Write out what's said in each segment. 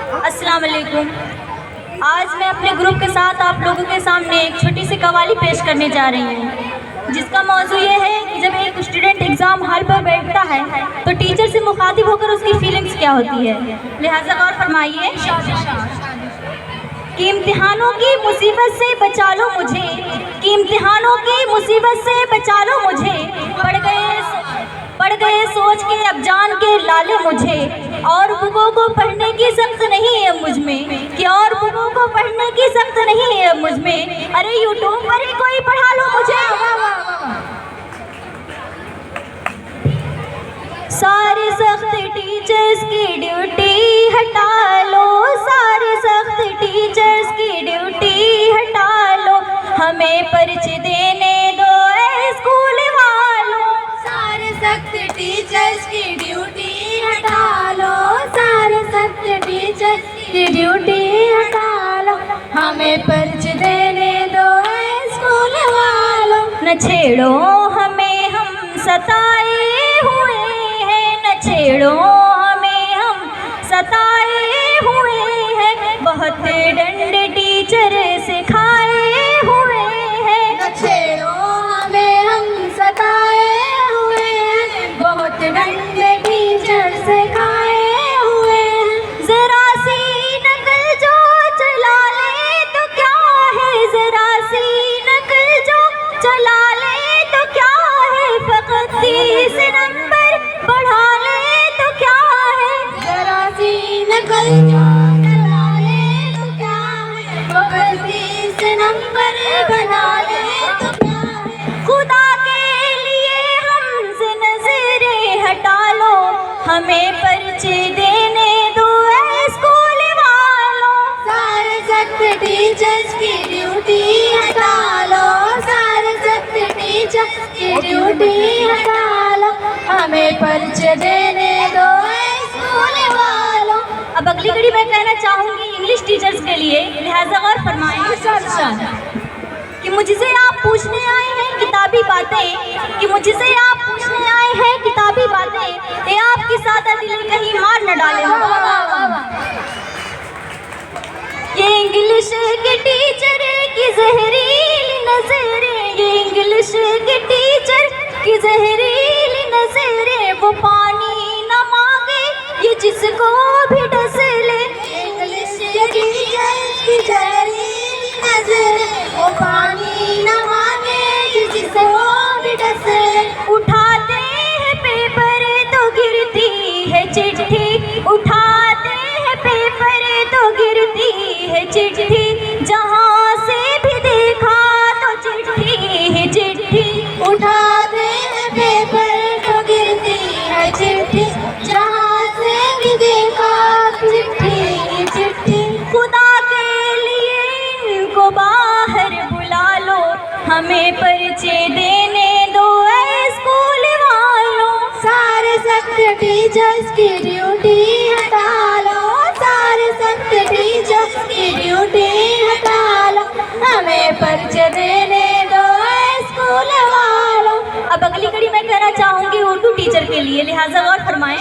अस्सलाम वालेकुम। आज मैं अपने ग्रुप के साथ आप लोगों के सामने एक छोटी सी कवाली पेश करने जा रही हूँ, जिसका मौजू ये है कि जब एक स्टूडेंट एग्ज़ाम हॉल पर बैठता है तो टीचर से मुखातिब होकर उसकी फीलिंग्स क्या होती है। लिहाजा गौर फरमाइए कि इम्तिहानों की मुसीबत से बचा लो मुझे, कि इम्तिहानों की मुसीबत से बचा लो मुझे, पढ़ गए सोच के अब जान के लाले मुझे, और बुकों को पढ़ने की सख्त नहीं है मुझ में, कि और बुकों को पढ़ने की सख्त नहीं है मुझ में, अरे यूट्यूब पर ही कोई पढ़ा लो मुझे। सारे सख्त टीचर्स की ड्यूटी हटा लो, सारे सख्त टीचर्स की ड्यूटी हटा लो, हमें पर्चे देने दो ऐ स्कूल वालों। सारे सख्त टीचर्स की ड्यूटी हटा लो, सारे सख्त टीचर्स की ड्यूटी हटा लो, हमें पर्चे देने दो ऐ स्कूल वालों। न छेड़ो हमें हम सताए हुए हैं, न छेड़ो हमें हम सताए हुए हैं, बहुत डंडे टीचर से खाए हुए हैं। न छेड़ो हमें हम सताए हुए हैं, बहुत डंडे टीचर से खाए हुए हैं। जरा सी नकल जो चला ले तो क्या है, जरा सी नकल जो चला ले तो क्या है, फकत 30 नंबर बढ़ा ले तो क्या है। जरा सी नकल जो चला ले तो क्या है, फकत 30 नंबर बना ले तो क्या है। खुदा के लिए हमसे नजरें हटा लो, हमें पर्चे देने दो ऐ स्कूल वालों। सारे सख्त टीचर्स की ड्यूटी हटा लो, सारे सख्त टीचर्स की ड्यूटी हटा लो, हमें पर्चे देने दो ऐ स्कूल वालों। अब अगली घड़ी मैं कहना चाहूँगी इंग्लिश टीचर्स के लिए, लिहाजा गौर फरमाएं कि मुझसे आप पूछने आए हैं किताबी बातें, कि मुझसे आप पूछने आए हैं किताबी बातें, ये आपकी सादा दिल कहीं मार न डाले। ये इंग्लिश के टीचर की जहरीली नजरें, ये इंग्लिश के टीचर की जहरीली नजरें, वो पानी न मांगे ये जिसको भी डस ले। इंग्लिश के टीचर की जहरीली नजरें, वो पानी न मांगे जिसको भी डस ले। उठाते हैं पेपर तो गिरती है चिट्ठी, उठाते हैं पेपर तो गिरती है चिट्ठी, जहाँ से भी देखा तो चिट्ठी है चिट्ठी। उठाते हैं पेपर तो गिरती है चिट्ठी, जहाँ से भी देखा चिट्ठी चिट्ठी। खुदा के लिए इनको बाहर बुला लो, हमें पर्चे देने दो ऐ स्कूल वालों। सारे सख्त टीचर्स की ड्यूटी हटा लो, सारे सख्त टीचर्स की ड्यूटी हटा लो, हमें पर्चे देने दो ऐ स्कूल वालों। अब अगली कड़ी मैं कहना चाहूँगी उर्दू टीचर के लिए, लिहाजा गौर फरमाएं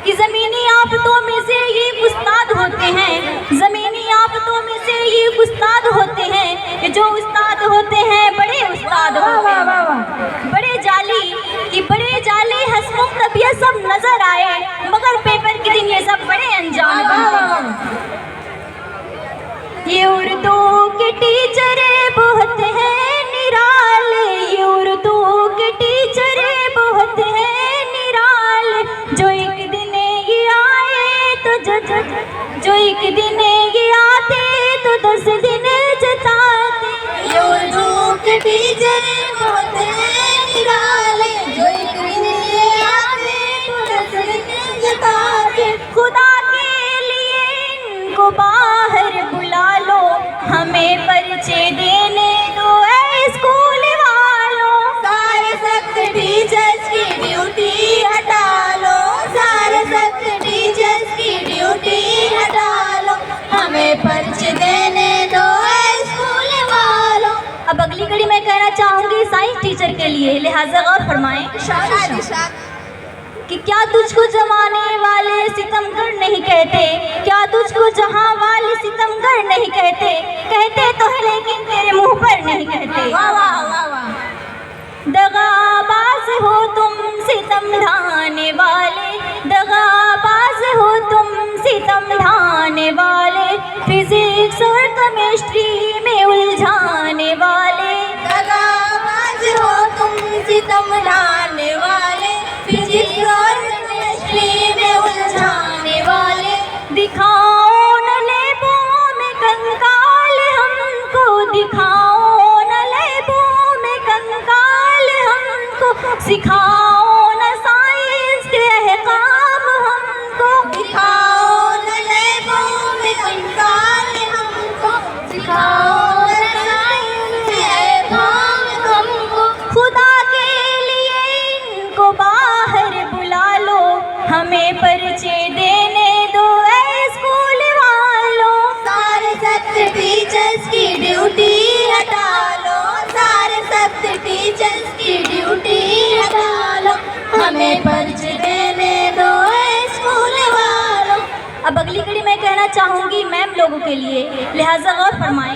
कि ज़मीनी आफतों में से ये उस्ताद होते हैं, ज़मीनी आफतों में से ये उस्ताद होते हैं, कि जो उस्ताद होते हैं बड़े उस्ताद होते हैं, बड़े जाली कि बड़े जाली हंसमुख तबीयत सब नजर आए, मगर पेपर के दिन ये सब बड़े अनजान बनते हैं। ये उर्दू के टीचर बहुत हैं निराले, ये उर्दू के टीचर बहुत हैं निराले, जो एक दिन ये आए तो जो एक दिन ये आते तो 10 दिन जताते। ये उर्दू के टीचर बहुत हैं निराले, जो एक दिन ये आते तो 10 दिन जताते। खुदा के लिए इनको बाहर बुला लो, हमें पर्चे देने दो ऐ स्कूल वालों। सारे सख्त टीचर्स की ड्यूटी हटा लो, सारे सख्त टीचर्स की ड्यूटी हटा लो, हमें पर्चे देने दो ऐ स्कूल वालों। अब अगली कड़ी मैं कहना चाहूँगी साइंस टीचर के लिए, लिहाजा गौर फरमाएं कि क्या तुझको जमाने वाले सितमगर नहीं कहते, क्या तुझको जहाँ वाले सितमगर नहीं कहते, कहते तो है लेकिन तेरे मुंह पर नहीं कहते। वाह वाह वाह वाह। दगाबाज हो तुम सितम ढाने वाले, दगाबाज हो तुम सितम ढाने वाले, फिजिक्स और केमिस्ट्री में उलझाने वाले। दगाबाज हो तुम सितम ढाने वाले, फिजिक्स और केमिस्ट्री में उलझाने वाले। दिखाओ न लेबों में कंकाल हमको, दिखाओ न लेबों में कंकाल हमको, सिखाओ न साइंस के अहकाम हमको। दिखाओ न लेबों में कंकाल हमको, सिखाओ न साइंस के अहकाम हमको। खुदा के लिए इनको बाहर बुला लो, हमें परिचय देने दो ऐ स्कूल वालों। सारे सख्त टीचर्स की ड्यूटी हटा लो, सारे सख्त टीचर्स की ड्यूटी हटा लो, हमें परिचय देने दो ऐ स्कूल वालों। अब अगली कड़ी मैं कहना चाहूँगी मैम लोगों के लिए, लिहाजा गौर फरमाएं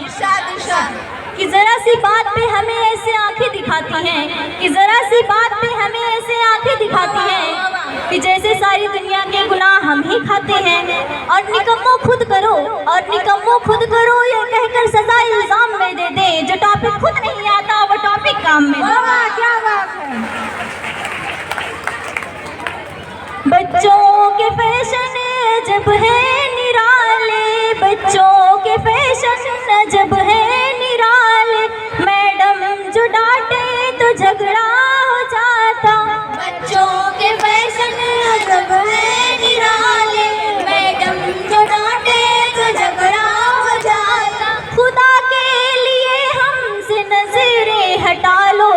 कि ज़रा सी बात पे हमें ऐसे आंखें दिखाती हैं, कि ज़रा सी बात पे हमें ऐसे आंखें दिखाती हैं कि जैसे सारी दुनिया के गुनाह हम ही खाते हैं। और निकम्मो खुद करो, और निकम्मो खुद करो ये कहकर सजा इल्जाम में दे दें, जो टॉपिक खुद नहीं आता वो टॉपिक काम में दे। क्या बात है। बच्चों के फैशन जब है निराले, बच्चों के फैशन जब है निराले, मैडम जो डांटे तो झगड़ा हो जाता। बच्चों के फैशन जब है निराले, मैडम जो डांटे तो झगड़ा हो जाता। खुदा के लिए हमसे नजरें हटा लो,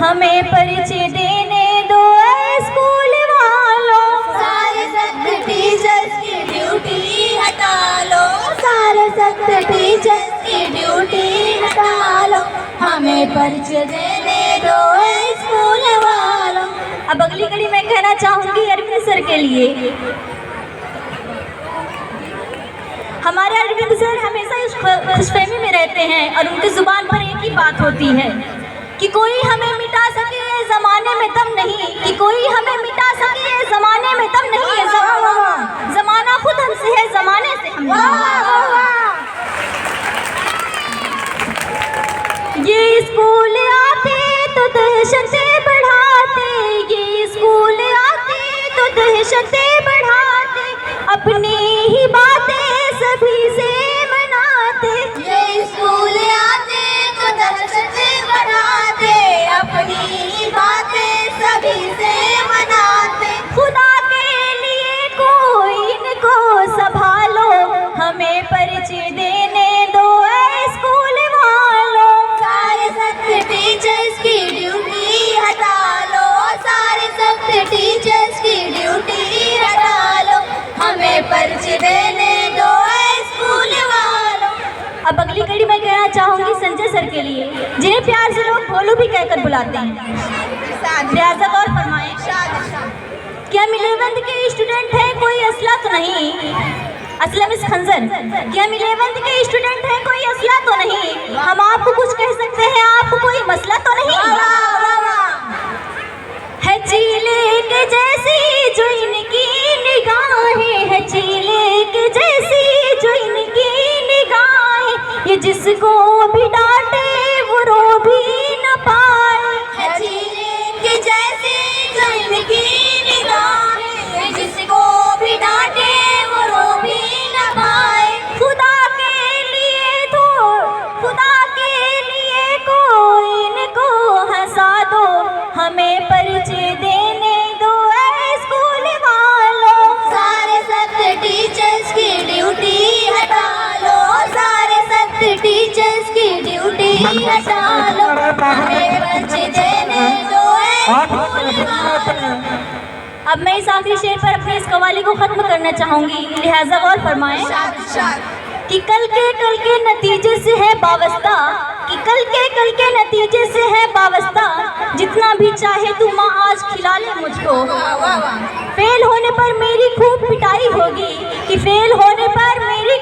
हमें परिचय देने दो ऐ स्कूल वालों। सारे सख्त टीचर्स की ड्यूटी हटा लो, सारे सख्त टीचर्स की ड्यूटी हटा लो, हमें परिचय देने दो ऐ स्कूल वालों। अब अगली कड़ी मैं कहना चाहूँगी अरविंद सर के लिए। हमारे अरविंद सर हमेशा इस खुशफहमी में रहते हैं और उनकी जुबान पर एक ही बात होती है कि कोई हमें मिटा सके ये ज़माने में दम नहीं, कि कोई हमें मिटा सके ये ज़माने में दम नहीं है। ज़माना खुद हमसे है, ज़माने से हम ये स्कूल आते तो दहशतें बढ़ाते, ये स्कूल आते तो दहशतें बढ़ाते, अपनी ही बातें सभी से मनाते। ये स्कूल आते तो दहशतें बढ़ाते, अपनी ही बातें सभी से मनाते। खुदा के लिए कोई इनको संभालो, हमें परिचय देने दो ऐ स्कूल वालों। सारे सख्त टीचर्स की ड्यूटी हटा लो, सारे सख्त टीचर्स की ड्यूटी हटा लो, हमें परिचय देने दो ऐ स्कूल वालों। अब अगली कड़ी मैं कहना चाहूँगी संजय सर के लिए, जिन्हें प्यार से लोग भोलू भी कहकर बुलाते हैं। लिहाजा गौर फरमाएं कि हम 11th के स्टूडेंट हैं, कोई असला तो नहीं। असलम इस खंजर कि हम 11th के स्टूडेंट हैं, कोई असला तो नहीं। हम आपको कुछ कह सकते हैं, आपको कोई मसला तो नहीं है। चीले के जैसी जो इनकी निगाहें, है चीले के जैसी जो इनकी निगाहें, ये जिसको भी डांटे वो रो भी न पाए। है चीले के जैसे जो इनकी निगाहें, जिसको भी डांटे वो रो भी न पाए। खुदा के लिए तो खुदा के लिए कोई इनको हंसा दो, हमें परिचय देने दो ऐ स्कूल वालों। सारे सख्त टीचर्स की ड्यूटी हटा लो, सारे सख्त टीचर्स की ड्यूटी हटा लो, हमें परिचय देने दो ऐ स्कूल वालों। अब मैं इस आखिरी शेर पर अपनी इस कवाली को ख़त्म करना चाहूँगी, लिहाजा गौर फरमाएं कि कल के नतीजे से है वाबस्ता, कि कल के नतीजे से है वाबस्ता, जितना भी चाहे तू माँ आज खिला ले मुझको। फेल होने पर मेरी खूब पिटाई होगी, कि फेल होने पर मेरी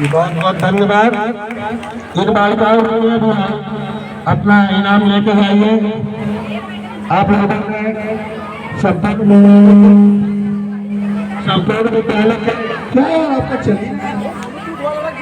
बहुत बहुत धन्यवाद। एक बालिका भी है, अपना इनाम लेके आइए। आप लोगों ने शब्दों विद्यालय क्या है आपका? चलिए